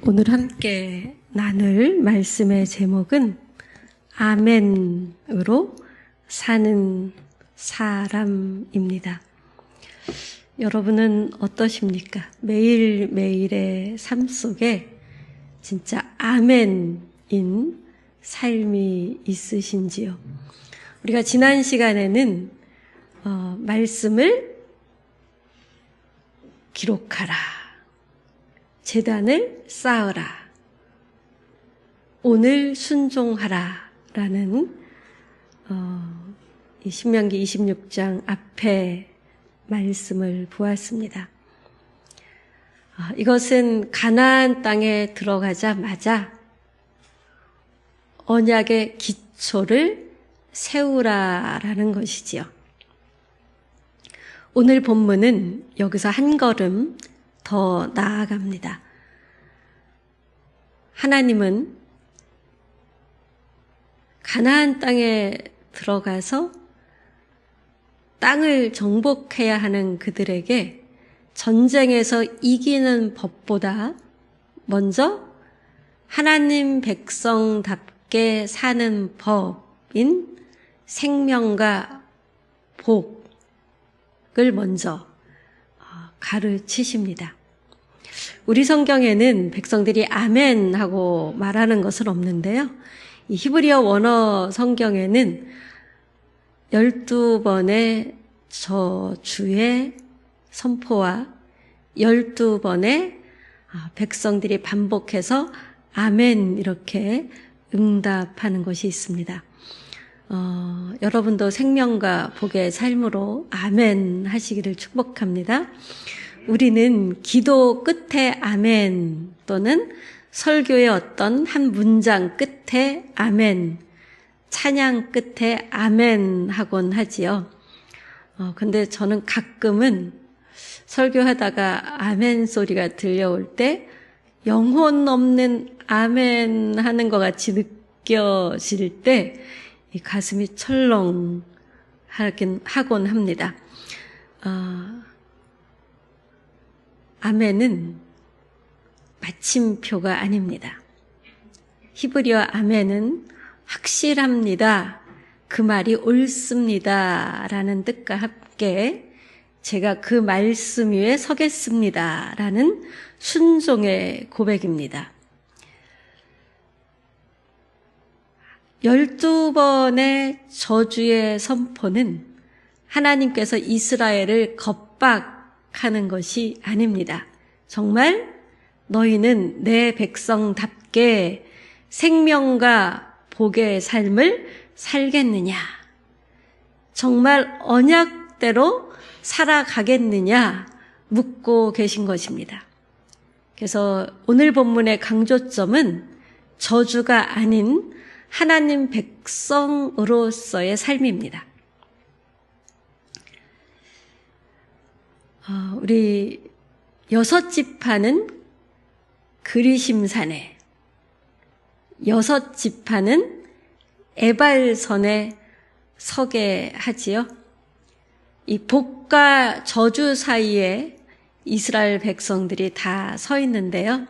오늘 함께 나눌 말씀의 제목은 아멘으로 사는 사람입니다. 여러분은 어떠십니까? 매일매일의 삶 속에 진짜 아멘인 삶이 있으신지요? 우리가 지난 시간에는 말씀을 기록하라, 제단을 쌓으라, 오늘 순종하라 라는 이 신명기 26장 앞에 말씀을 보았습니다. 이것은 가나안 땅에 들어가자마자 언약의 기초를 세우라라는 것이지요. 오늘 본문은 여기서 한 걸음 더 나아갑니다. 하나님은 가나안 땅에 들어가서 땅을 정복해야 하는 그들에게 전쟁에서 이기는 법보다 먼저 하나님 백성답게 사는 법인 생명과 복을 먼저 가르치십니다. 우리 성경에는 백성들이 아멘 하고 말하는 것은 없는데요. 이 히브리어 원어 성경에는 12번의 저주의 선포와 12번의 백성들이 반복해서 아멘 이렇게 응답하는 것이 있습니다. 여러분도 생명과 복의 삶으로 아멘 하시기를 축복합니다. 우리는 기도 끝에 아멘 또는 설교의 어떤 한 문장 끝에 아멘, 찬양 끝에 아멘 하곤 하지요. 근데 저는 가끔은 설교하다가 아멘 소리가 들려올 때 영혼 없는 아멘 하는 것 같이 느껴질 때 이 가슴이 철렁 하곤 합니다. 아멘은 마침표가 아닙니다. 히브리어 아멘은 확실합니다, 그 말이 옳습니다 라는 뜻과 함께 제가 그 말씀 위에 서겠습니다 라는 순종의 고백입니다. 12번의 저주의 선포는 하나님께서 이스라엘을 겁박하는 것이 아닙니다. 정말 너희는 내 백성답게 생명과 복의 삶을 살겠느냐? 정말 언약대로 살아가겠느냐? 묻고 계신 것입니다. 그래서 오늘 본문의 강조점은 저주가 아닌 하나님 백성으로서의 삶입니다. 우리 6지파는 그리심산에, 6지파는 에발선에 서게 하지요. 이 복과 저주 사이에 이스라엘 백성들이 다 서 있는데요.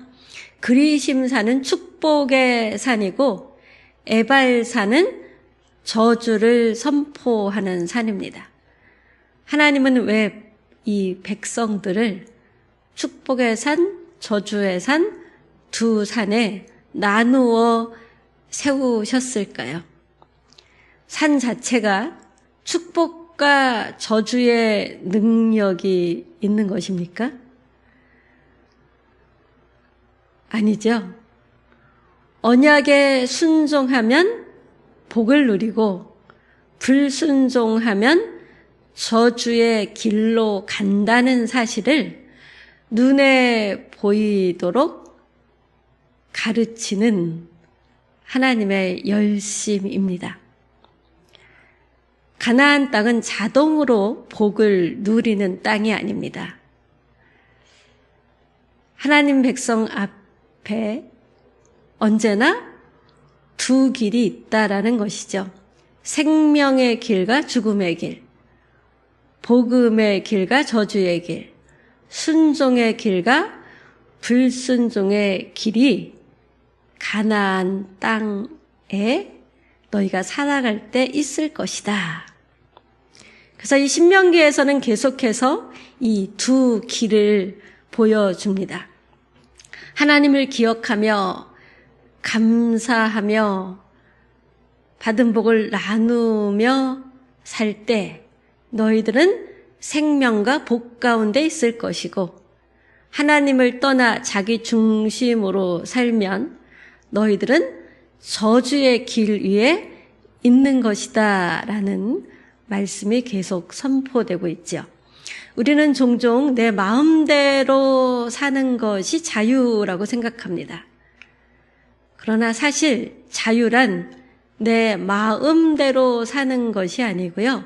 그리심산은 축복의 산이고 에발산은 저주를 선포하는 산입니다. 하나님은 왜 이 백성들을 축복의 산, 저주의 산, 두 산에 나누어 세우셨을까요? 산 자체가 축복과 저주의 능력이 있는 것입니까? 아니죠. 언약에 순종하면 복을 누리고 불순종하면 저주의 길로 간다는 사실을 눈에 보이도록 가르치는 하나님의 열심입니다. 가나안 땅은 자동으로 복을 누리는 땅이 아닙니다. 하나님 백성 앞에 언제나 두 길이 있다라는 것이죠. 생명의 길과 죽음의 길, 복음의 길과 저주의 길, 순종의 길과 불순종의 길이 가나안 땅에 너희가 살아갈 때 있을 것이다. 그래서 이 신명기에서는 계속해서 이 두 길을 보여줍니다. 하나님을 기억하며 감사하며 받은 복을 나누며 살 때 너희들은 생명과 복 가운데 있을 것이고, 하나님을 떠나 자기 중심으로 살면 너희들은 저주의 길 위에 있는 것이다 라는 말씀이 계속 선포되고 있죠. 우리는 종종 내 마음대로 사는 것이 자유라고 생각합니다. 그러나 사실 자유란 내 마음대로 사는 것이 아니고요,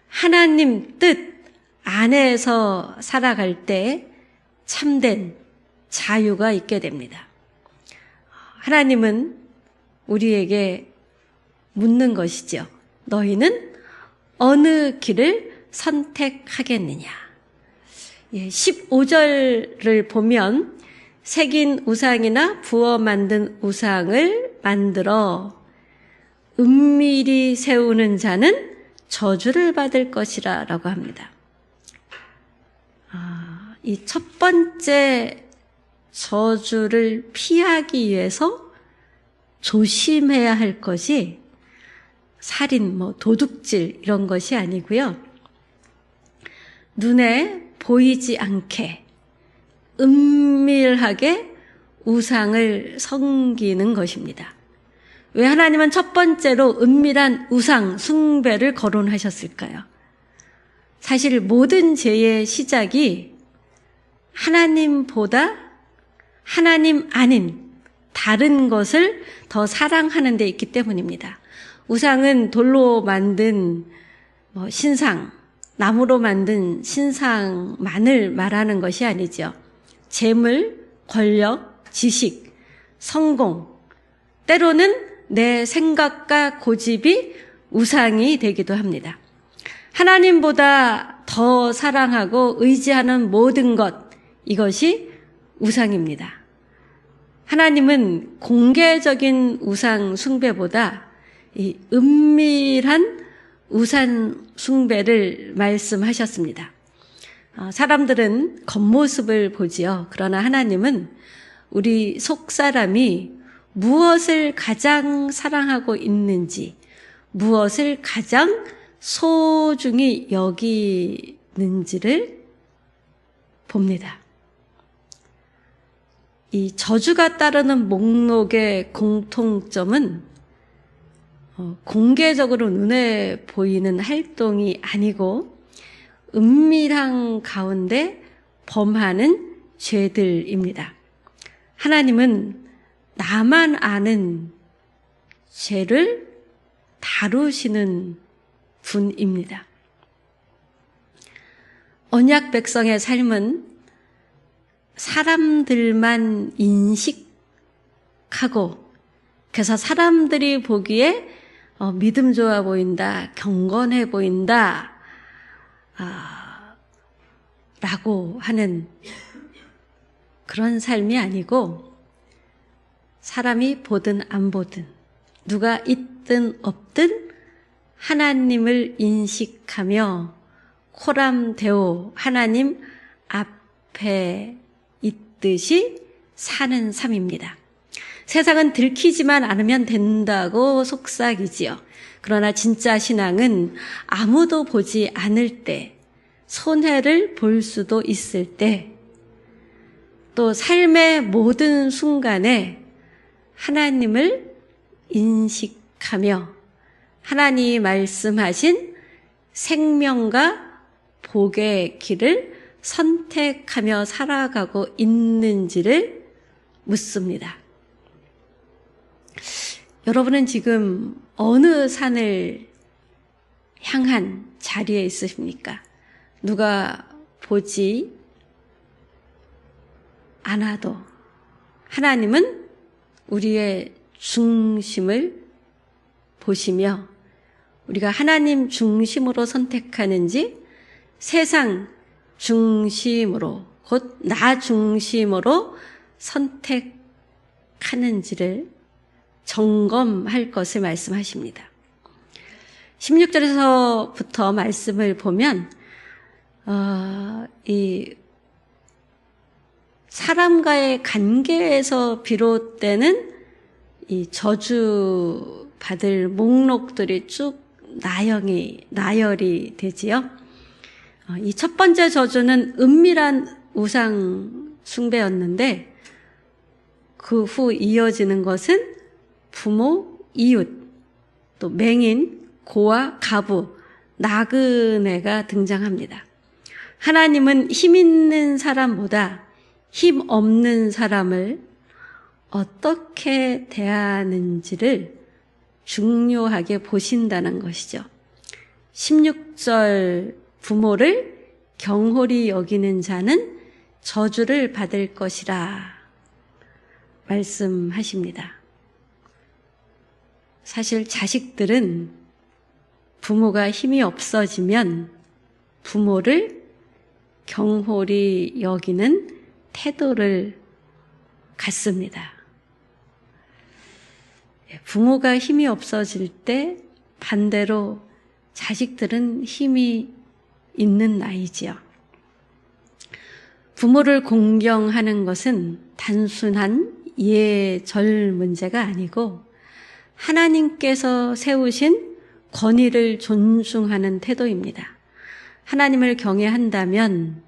하나님 뜻 안에서 살아갈 때 참된 자유가 있게 됩니다. 하나님은 우리에게 묻는 것이죠. 너희는 어느 길을 선택하겠느냐. 15절을 보면 새긴 우상이나 부어 만든 우상을 만들어 은밀히 세우는 자는 저주를 받을 것이라 라고 합니다. 이 첫 번째 저주를 피하기 위해서 조심해야 할 것이 살인, 도둑질 이런 것이 아니고요. 눈에 보이지 않게 은밀하게 우상을 섬기는 것입니다. 왜 하나님은 첫 번째로 은밀한 우상 숭배를 거론하셨을까요? 사실 모든 죄의 시작이 하나님보다 하나님 아닌 다른 것을 더 사랑하는 데 있기 때문입니다. 우상은 돌로 만든 신상, 나무로 만든 신상만을 말하는 것이 아니죠. 재물, 권력, 지식, 성공, 때로는 내 생각과 고집이 우상이 되기도 합니다. 하나님보다 더 사랑하고 의지하는 모든 것, 이것이 우상입니다. 하나님은 공개적인 우상 숭배보다 이 은밀한 우상 숭배를 말씀하셨습니다. 사람들은 겉모습을 보지요. 그러나 하나님은 우리 속사람이 무엇을 가장 사랑하고 있는지, 무엇을 가장 소중히 여기는지를 봅니다. 이 저주가 따르는 목록의 공통점은 공개적으로 눈에 보이는 활동이 아니고 은밀한 가운데 범하는 죄들입니다. 하나님은 나만 아는 죄를 다루시는 분입니다. 언약 백성의 삶은 사람들만 인식하고, 그래서 사람들이 보기에 믿음 좋아 보인다, 경건해 보인다 라고 하는 그런 삶이 아니고, 사람이 보든 안 보든 누가 있든 없든 하나님을 인식하며 코람데오 하나님 앞에 있듯이 사는 삶입니다. 세상은 들키지만 않으면 된다고 속삭이지요. 그러나 진짜 신앙은 아무도 보지 않을 때, 손해를 볼 수도 있을 때, 또 삶의 모든 순간에 하나님을 인식하며 하나님이 말씀하신 생명과 복의 길을 선택하며 살아가고 있는지를 묻습니다. 여러분은 지금 어느 산을 향한 자리에 있으십니까? 누가 보지 않아도 하나님은 우리의 중심을 보시며 우리가 하나님 중심으로 선택하는지 세상 중심으로, 곧 나 중심으로 선택하는지를 점검할 것을 말씀하십니다. 16절에서부터 말씀을 보면 이 사람과의 관계에서 비롯되는 이 저주 받을 목록들이 쭉 나열이 되지요. 이 첫 번째 저주는 은밀한 우상 숭배였는데 그 후 이어지는 것은 부모, 이웃, 또 맹인, 고아, 가부, 나그네가 등장합니다. 하나님은 힘 있는 사람보다 힘 없는 사람을 어떻게 대하는지를 중요하게 보신다는 것이죠. 16절 부모를 경홀히 여기는 자는 저주를 받을 것이라 말씀하십니다. 사실 자식들은 부모가 힘이 없어지면 부모를 경홀히 여기는 태도를 갖습니다. 부모가 힘이 없어질 때 반대로 자식들은 힘이 있는 나이지요. 부모를 공경하는 것은 단순한 예절 문제가 아니고 하나님께서 세우신 권위를 존중하는 태도입니다. 하나님을 경외한다면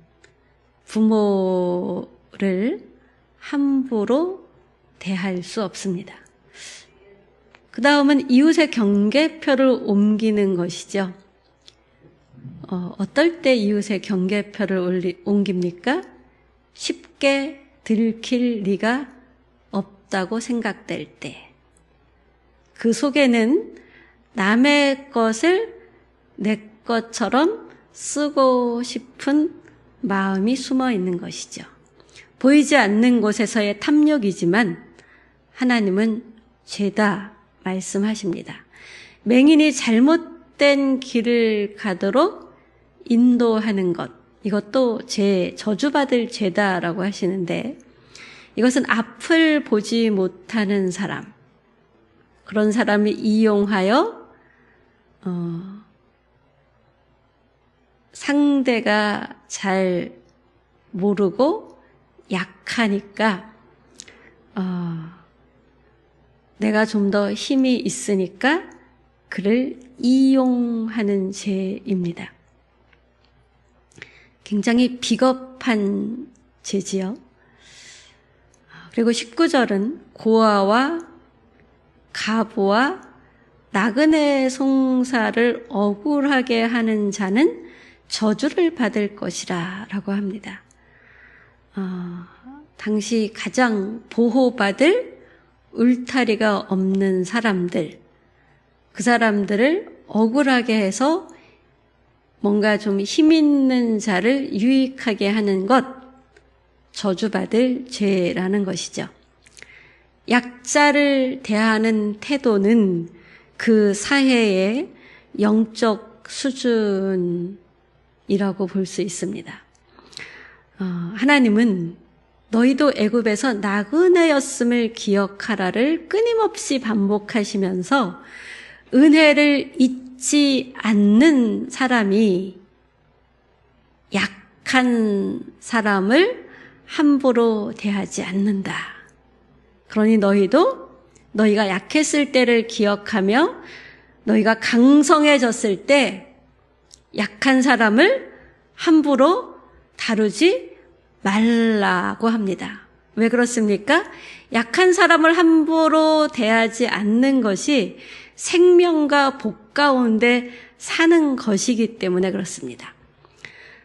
부모를 함부로 대할 수 없습니다. 그 다음은 이웃의 경계표를 옮기는 것이죠. 어떨 때 이웃의 경계표를 옮깁니까? 쉽게 들킬 리가 없다고 생각될 때. 그 속에는 남의 것을 내 것처럼 쓰고 싶은 마음이 숨어 있는 것이죠. 보이지 않는 곳에서의 탐욕이지만 하나님은 죄다 말씀하십니다. 맹인이 잘못된 길을 가도록 인도하는 것, 이것도 저주받을 죄다라고 하시는데 이것은 앞을 보지 못하는 사람, 그런 사람이 이용하여 상대가 잘 모르고 약하니까 내가 좀 더 힘이 있으니까 그를 이용하는 죄입니다. 굉장히 비겁한 죄지요. 그리고 19절은 고아와 가부와 나그네 송사를 억울하게 하는 자는 저주를 받을 것이라 라고 합니다. 당시 가장 보호받을 울타리가 없는 사람들, 그 사람들을 억울하게 해서 뭔가 좀 힘 있는 자를 유익하게 하는 것, 저주받을 죄라는 것이죠. 약자를 대하는 태도는 그 사회의 영적 수준이라고 볼 수 있습니다. 하나님은 너희도 애굽에서 나그네였음을 기억하라를 끊임없이 반복하시면서 은혜를 잊지 않는 사람이 약한 사람을 함부로 대하지 않는다. 그러니 너희가 약했을 때를 기억하며 너희가 강성해졌을 때 약한 사람을 함부로 다루지 말라고 합니다. 왜 그렇습니까? 약한 사람을 함부로 대하지 않는 것이 생명과 복 가운데 사는 것이기 때문에 그렇습니다.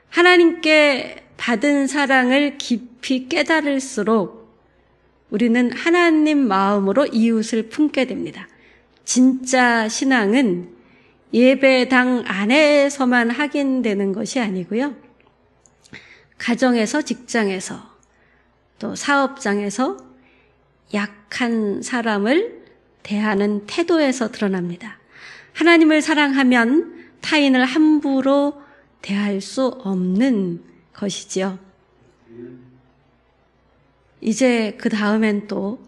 하나님께 받은 사랑을 깊이 깨달을수록 우리는 하나님 마음으로 이웃을 품게 됩니다. 진짜 신앙은 예배당 안에서만 확인되는 것이 아니고요. 가정에서, 직장에서, 또 사업장에서 약한 사람을 대하는 태도에서 드러납니다. 하나님을 사랑하면 타인을 함부로 대할 수 없는 것이지요. 이제 그 다음엔 또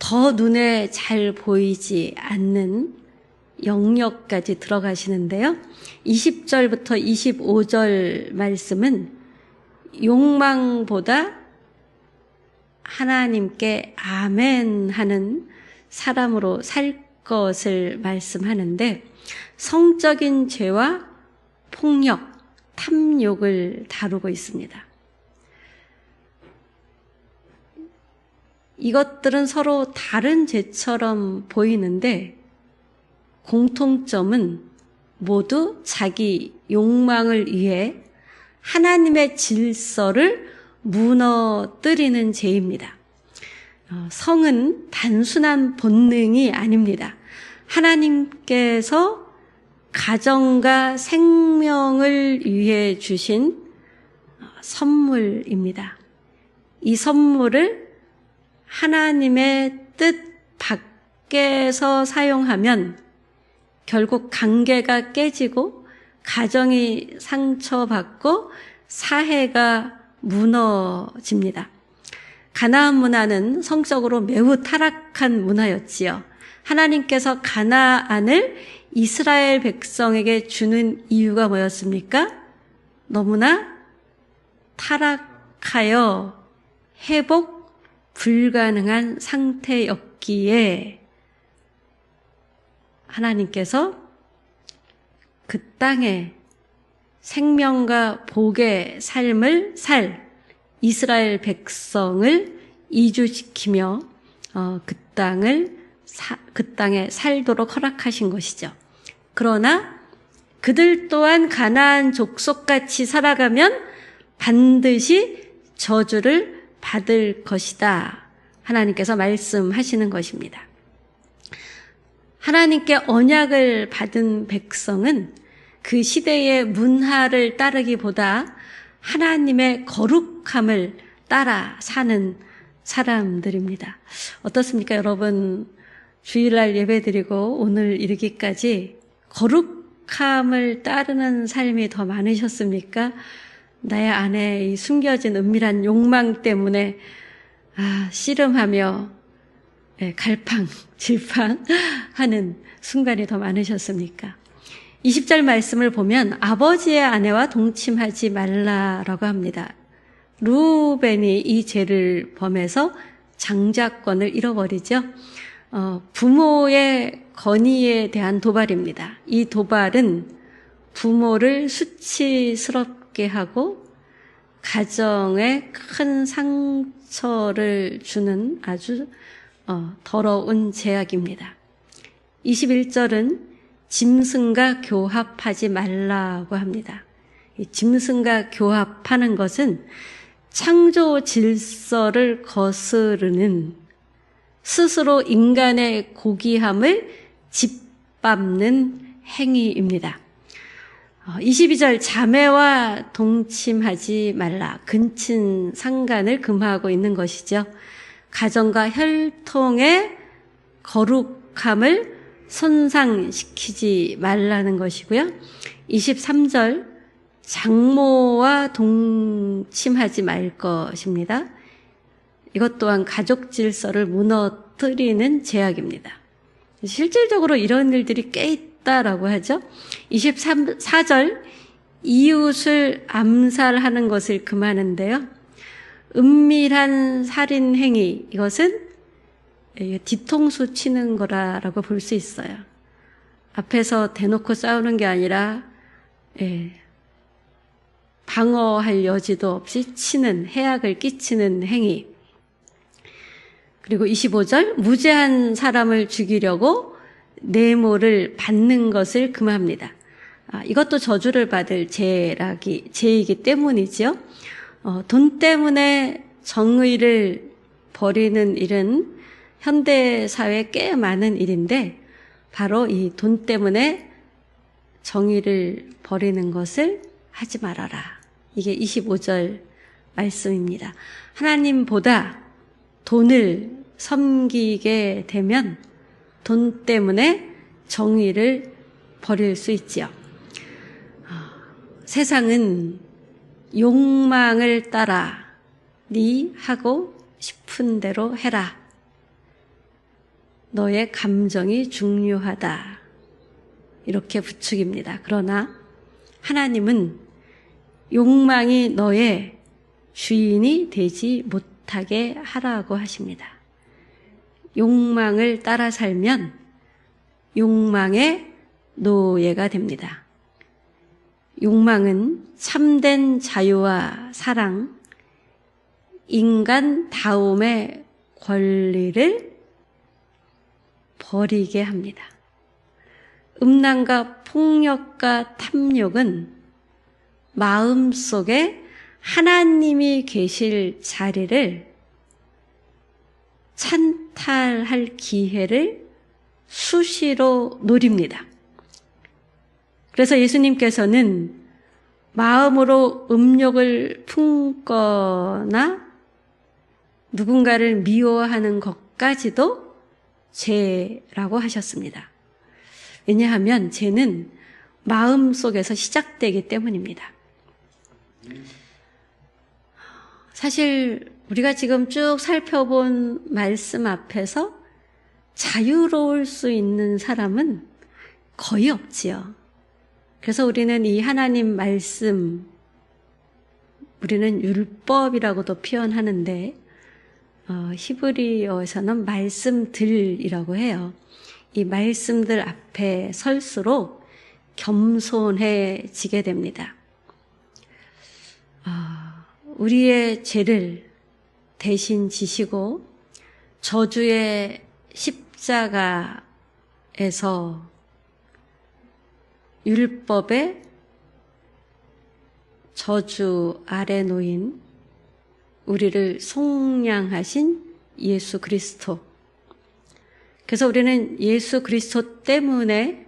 더 눈에 잘 보이지 않는 영역까지 들어가시는데요. 20절부터 25절 말씀은 욕망보다 하나님께 아멘 하는 사람으로 살 것을 말씀하는데, 성적인 죄와 폭력, 탐욕을 다루고 있습니다. 이것들은 서로 다른 죄처럼 보이는데 공통점은 모두 자기 욕망을 위해 하나님의 질서를 무너뜨리는 죄입니다. 성은 단순한 본능이 아닙니다. 하나님께서 가정과 생명을 위해 주신 선물입니다. 이 선물을 하나님의 뜻 밖에서 사용하면 결국 관계가 깨지고 가정이 상처받고 사회가 무너집니다. 가나안 문화는 성적으로 매우 타락한 문화였지요. 하나님께서 가나안을 이스라엘 백성에게 주는 이유가 뭐였습니까? 너무나 타락하여 회복 불가능한 상태였기에 하나님께서 그 땅에 생명과 복의 삶을 살 이스라엘 백성을 이주시키며 그 땅에 살도록 허락하신 것이죠. 그러나 그들 또한 가나안 족속같이 살아가면 반드시 저주를 받을 것이다. 하나님께서 말씀하시는 것입니다. 하나님께 언약을 받은 백성은 그 시대의 문화를 따르기보다 하나님의 거룩함을 따라 사는 사람들입니다. 어떻습니까, 여러분? 주일날 예배드리고 오늘 이르기까지 거룩함을 따르는 삶이 더 많으셨습니까? 나의 안에 이 숨겨진 은밀한 욕망 때문에 씨름하며 갈팡질팡하는 순간이 더 많으셨습니까? 20절 말씀을 보면 아버지의 아내와 동침하지 말라라고 합니다. 루벤이 이 죄를 범해서 장자권을 잃어버리죠. 부모의 건의에 대한 도발입니다. 이 도발은 부모를 수치스럽게 하고 가정에 큰 상처를 주는 아주 더러운 죄악입니다. 21절은 짐승과 교합하지 말라고 합니다. 이 짐승과 교합하는 것은 창조 질서를 거스르는, 스스로 인간의 고귀함을 짓밟는 행위입니다. 22절 자매와 동침하지 말라. 근친 상간을 금하고 있는 것이죠. 가정과 혈통의 거룩함을 손상시키지 말라는 것이고요. 23절 장모와 동침하지 말 것입니다. 이것 또한 가족 질서를 무너뜨리는 죄악입니다. 실질적으로 이런 일들이 꽤 있다라고 하죠. 24절 이웃을 암살하는 것을 금하는데요. 은밀한 살인 행위, 이것은 뒤통수 치는 거라고 볼 수 있어요. 앞에서 대놓고 싸우는 게 아니라 방어할 여지도 없이 치는, 해악을 끼치는 행위. 그리고 25절 무죄한 사람을 죽이려고 뇌물을 받는 것을 금합니다. 이것도 저주를 받을 죄이기 때문이죠. 돈 때문에 정의를 버리는 일은 현대사회에 꽤 많은 일인데 바로 이 돈 때문에 정의를 버리는 것을 하지 말아라. 이게 25절 말씀입니다. 하나님보다 돈을 섬기게 되면 돈 때문에 정의를 버릴 수 있지요. 세상은 욕망을 따라 하고 싶은 대로 해라. 너의 감정이 중요하다. 이렇게 부축입니다. 그러나 하나님은 욕망이 너의 주인이 되지 못하게 하라고 하십니다. 욕망을 따라 살면 욕망의 노예가 됩니다. 욕망은 참된 자유와 사랑, 인간다움의 권리를 버리게 합니다. 음란과 폭력과 탐욕은 마음속에 하나님이 계실 자리를 찬탈할 기회를 수시로 노립니다. 그래서 예수님께서는 마음으로 음욕을 품거나 누군가를 미워하는 것까지도 죄라고 하셨습니다. 왜냐하면 죄는 마음속에서 시작되기 때문입니다. 사실 우리가 지금 쭉 살펴본 말씀 앞에서 자유로울 수 있는 사람은 거의 없지요. 그래서 우리는 이 하나님 말씀, 우리는 율법이라고도 표현하는데 히브리어에서는 말씀들이라고 해요. 이 말씀들 앞에 설수록 겸손해지게 됩니다. 우리의 죄를 대신 지시고 저주의 십자가에서 율법의 저주 아래 놓인 우리를 속량하신 예수 그리스도. 그래서 우리는 예수 그리스도 때문에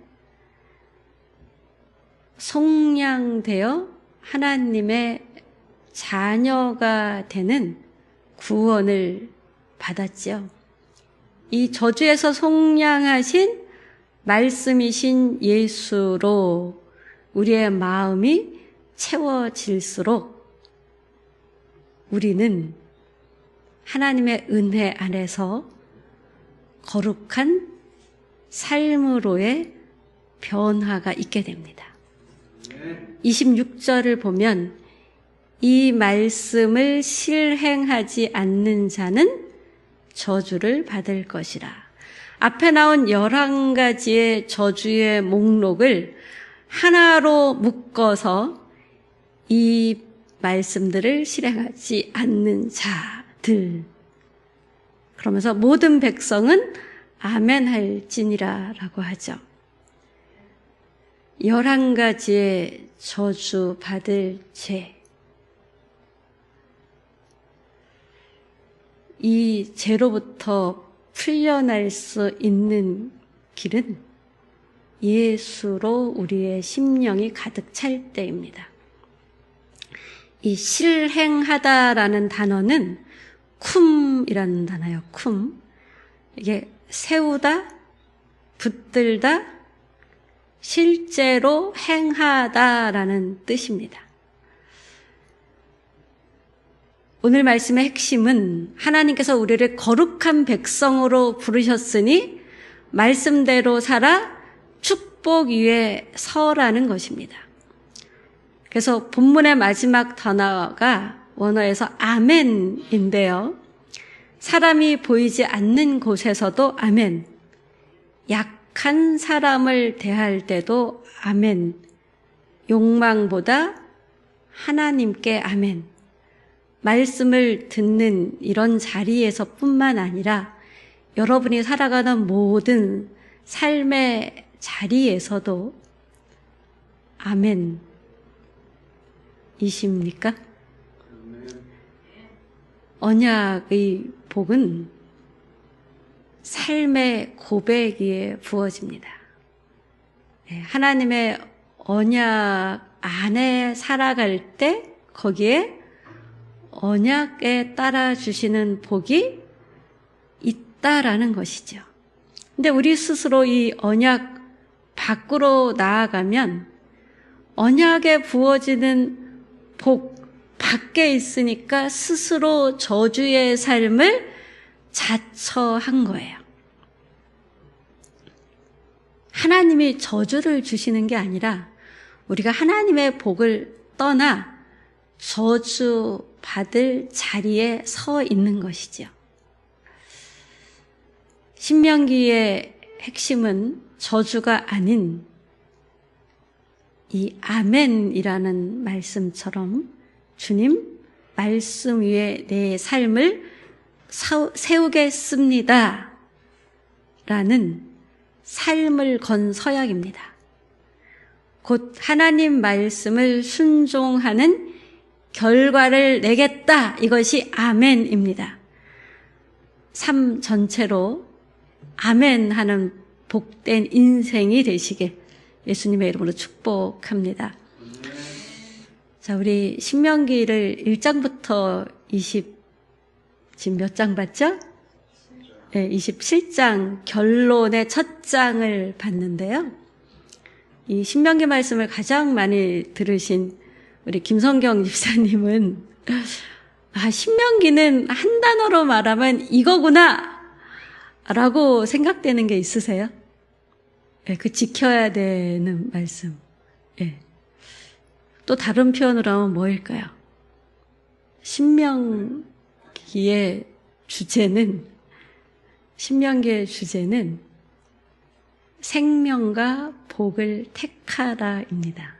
속량되어 하나님의 자녀가 되는 구원을 받았지요. 이 저주에서 속량하신 말씀이신 예수로 우리의 마음이 채워질수록 우리는 하나님의 은혜 안에서 거룩한 삶으로의 변화가 있게 됩니다. 26절을 보면 이 말씀을 실행하지 않는 자는 저주를 받을 것이라. 앞에 나온 11가지의 저주의 목록을 하나로 묶어서 이 말씀들을 실행하지 않는 자들. 그러면서 모든 백성은 아멘 할지니라 라고 하죠. 11가지의 저주 받을 죄. 이 죄로부터 풀려날 수 있는 길은 예수로 우리의 심령이 가득 찰 때입니다. 이 실행하다라는 단어는 쿰이라는 단어예요. 쿰. 이게 세우다, 붙들다, 실제로 행하다라는 뜻입니다. 오늘 말씀의 핵심은 하나님께서 우리를 거룩한 백성으로 부르셨으니 말씀대로 살아 축복 위에 서라는 것입니다. 그래서 본문의 마지막 단어가 원어에서 아멘인데요. 사람이 보이지 않는 곳에서도 아멘, 약한 사람을 대할 때도 아멘, 욕망보다 하나님께 아멘, 말씀을 듣는 이런 자리에서 뿐만 아니라 여러분이 살아가는 모든 삶의 자리에서도 아멘이십니까? 언약의 복은 삶의 고백 위에 부어집니다. 하나님의 언약 안에 살아갈 때 거기에 언약에 따라 주시는 복이 있다라는 것이죠. 근데 우리 스스로 이 언약 밖으로 나아가면 언약에 부어지는 복 밖에 있으니까 스스로 저주의 삶을 자처한 거예요. 하나님이 저주를 주시는 게 아니라 우리가 하나님의 복을 떠나 저주 받을 자리에 서 있는 것이죠. 신명기의 핵심은 저주가 아닌 이 아멘이라는 말씀처럼 주님 말씀 위에 내 삶을 세우겠습니다 라는 삶을 건 서약입니다. 곧 하나님 말씀을 순종하는 결과를 내겠다. 이것이 아멘입니다. 삶 전체로 아멘 하는 복된 인생이 되시길 예수님의 이름으로 축복합니다. 자, 우리 신명기를 1장부터 지금 몇 장 봤죠? 네, 27장 결론의 첫 장을 봤는데요. 이 신명기 말씀을 가장 많이 들으신 우리 김성경 집사님은 신명기는 한 단어로 말하면 이거구나 라고 생각되는 게 있으세요? 네, 그 지켜야 되는 말씀. 네. 또 다른 표현으로 하면 뭐일까요? 신명기의 주제는 생명과 복을 택하라입니다.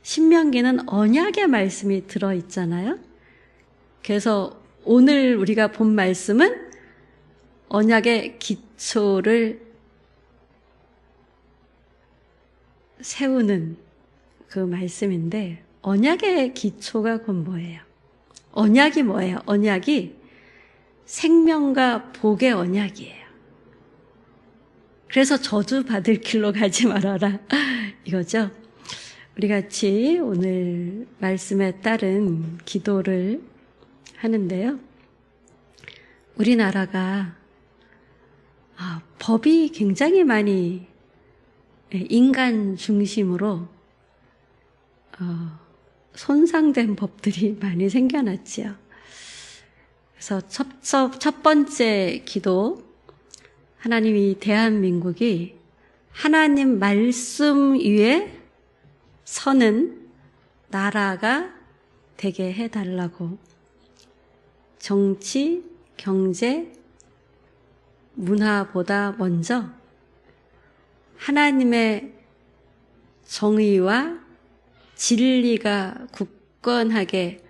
신명기는 언약의 말씀이 들어있잖아요. 그래서 오늘 우리가 본 말씀은 언약의 기초를 세우는 그 말씀인데 언약의 기초가 곧 뭐예요? 언약이 뭐예요? 언약이 생명과 복의 언약이에요. 그래서 저주 받을 길로 가지 말아라 이거죠. 우리 같이 오늘 말씀에 따른 기도를 하는데요. 우리나라가 법이 굉장히 많이 인간 중심으로 손상된 법들이 많이 생겨났지요. 그래서 첫 번째 기도, 하나님이 대한민국이 하나님 말씀 위에 서는 나라가 되게 해달라고 정치, 경제, 문화보다 먼저 하나님의 정의와 진리가 굳건하게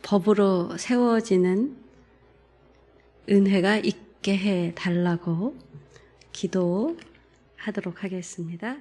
법으로 세워지는 은혜가 있게 해달라고 기도하도록 하겠습니다.